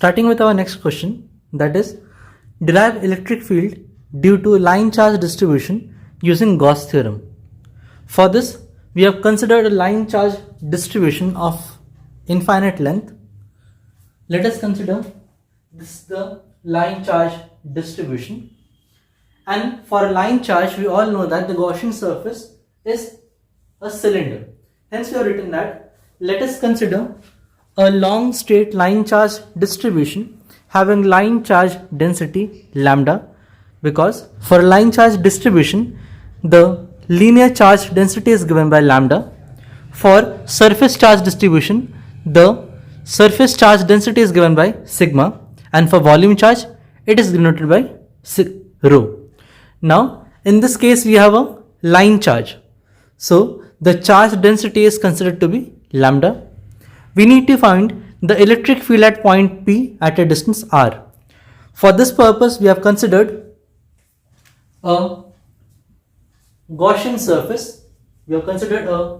Starting with our next question, that is, derive electric field due to line charge distribution using Gauss theorem. For this, we have considered a line charge distribution of infinite length. Let us consider this the line charge distribution. And for a line charge, we all know that the Gaussian surface is a cylinder. Hence, we have written that let us consider a long straight line charge distribution having line charge density lambda, because for a line charge distribution, the linear charge density is given by lambda. For surface charge distribution, the surface charge density is given by sigma, and for volume charge, it is denoted by rho. Now, in this case, we have a line charge. So, the charge density is considered to be lambda. We need to find the electric field at point P at a distance r. For this purpose, we have considered a Gaussian surface. We have considered a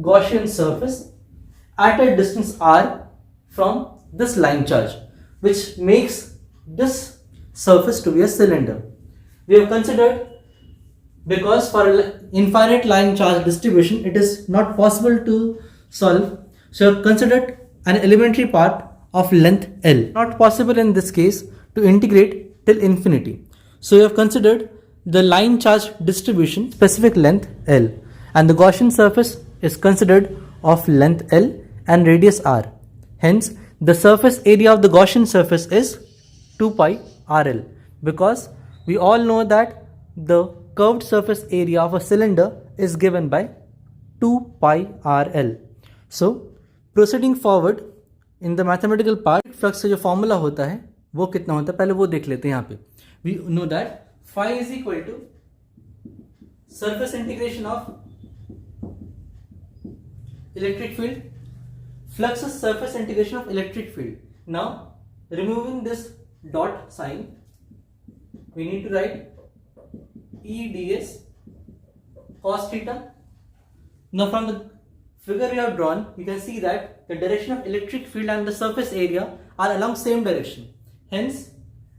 Gaussian surface at a distance r from this line charge, which makes this surface to be a cylinder. We have considered, because for infinite line charge distribution, it is not possible to solve. So, we have considered an elementary part of length L. Not possible in this case to integrate till infinity. So, we have considered the line charge distribution specific length L, and the Gaussian surface is considered of length L and radius r. Hence, the surface area of the Gaussian surface is 2 pi RL, because we all know that the curved surface area of a cylinder is given by 2 pi RL. So, proceeding forward in the mathematical part, flux का जो formula होता है वो कितना होता है पहले वो देख लेते हैं. यहाँ पे we know that phi is equal to surface integration of electric field, flux is surface integration of electric field. Now, removing this dot sign, we need to write E ds cos theta. Now, from the figure we have drawn, you can see that the direction of electric field and the surface area are along same direction. Hence,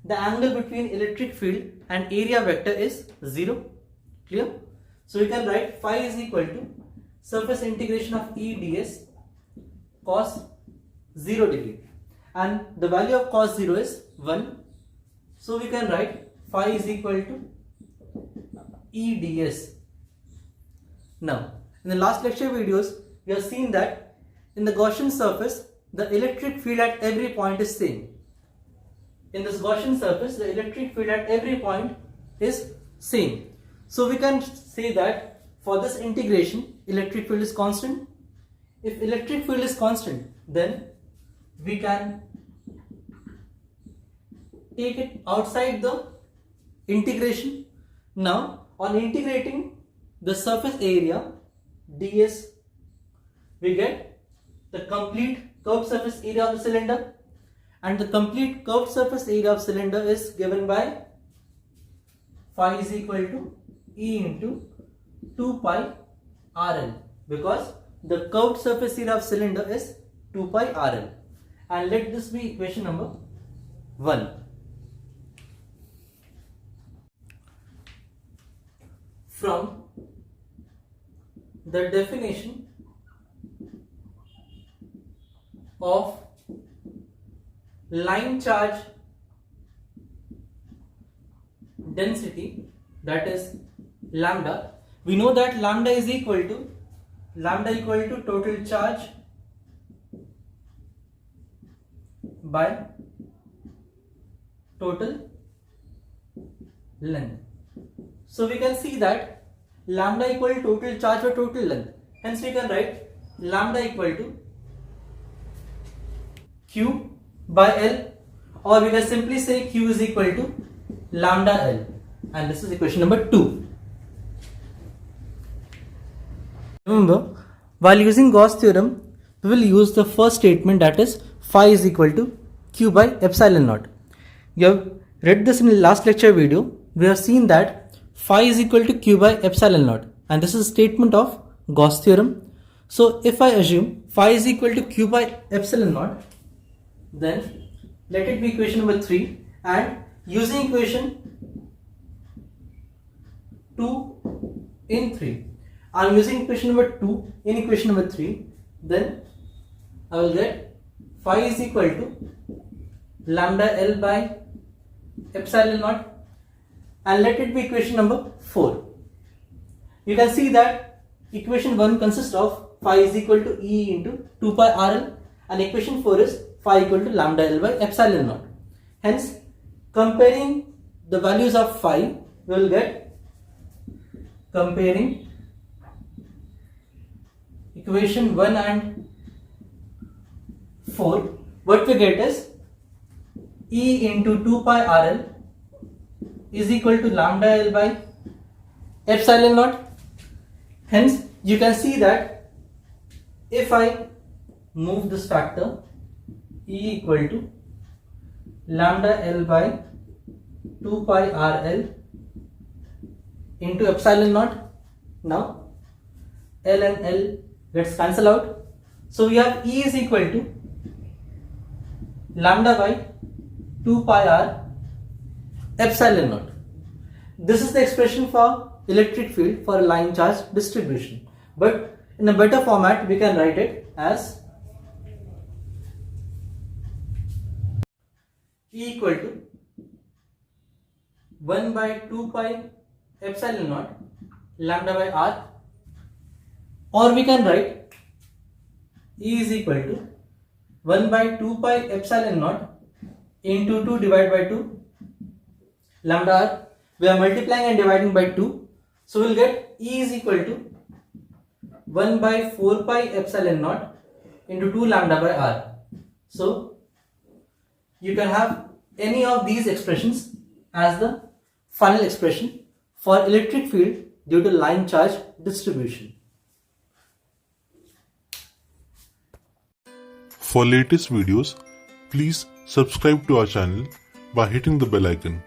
the angle between electric field and area vector is 0. Clear? So, we can write phi is equal to surface integration of E ds cos 0 degree, and the value of cos 0 is 1. So, we can write phi is equal to E ds. Now, in the last lecture videos, we have seen that in the Gaussian surface, the electric field at every point is same. In this Gaussian surface, the electric field at every point is same. So, we can say that for this integration, electric field is constant. If electric field is constant, then we can take it outside the integration. Now, on integrating the surface area ds, we get the complete curved surface area of the cylinder, and the complete curved surface area of cylinder is given by phi is equal to E into 2 pi RL, because the curved surface area of cylinder is 2 pi RL, and let this be equation number 1. From the definition of line charge density, that is lambda, we know that lambda is equal to total charge by total length. So, we can see that lambda equal to total charge by total length. Hence, we can write lambda equal to Q by L, or we can simply say Q is equal to lambda L, and this is equation number 2. Remember, while using Gauss theorem, we will use the first statement, that is phi is equal to Q by epsilon naught. You have read this in the last lecture video. We have seen that phi is equal to Q by epsilon naught, and this is a statement of Gauss theorem. So, if I assume phi is equal to Q by epsilon naught, then let it be equation number 3, and using equation 2 in 3, I'm using equation number 2 in equation number 3, then I will get phi is equal to lambda L by epsilon naught, and let it be equation number 4. You can see that equation 1 consists of phi is equal to E into 2 pi RL, and equation 4 is phi equal to lambda L by epsilon naught. Hence, comparing the values of phi, we will get, comparing equation 1 and 4, what we get is E into 2 pi RL is equal to lambda L by epsilon naught. Hence, you can see that if I move this factor, E equal to lambda L by 2 pi RL into epsilon naught, now L and L gets cancelled out. So we have E is equal to lambda by 2 pi R epsilon naught. This is the expression for electric field for a line charge distribution, but in a better format we can write it as E equal to 1 by 2 pi epsilon naught lambda by R, or we can write E is equal to 1 by 2 pi epsilon naught into 2 divided by 2 lambda R. We are multiplying and dividing by 2, so we'll get E is equal to 1 by 4 pi epsilon naught into 2 lambda by R. So you can have any of these expressions as the final expression for electric field due to line charge distribution. For latest videos, please subscribe to our channel by hitting the bell icon.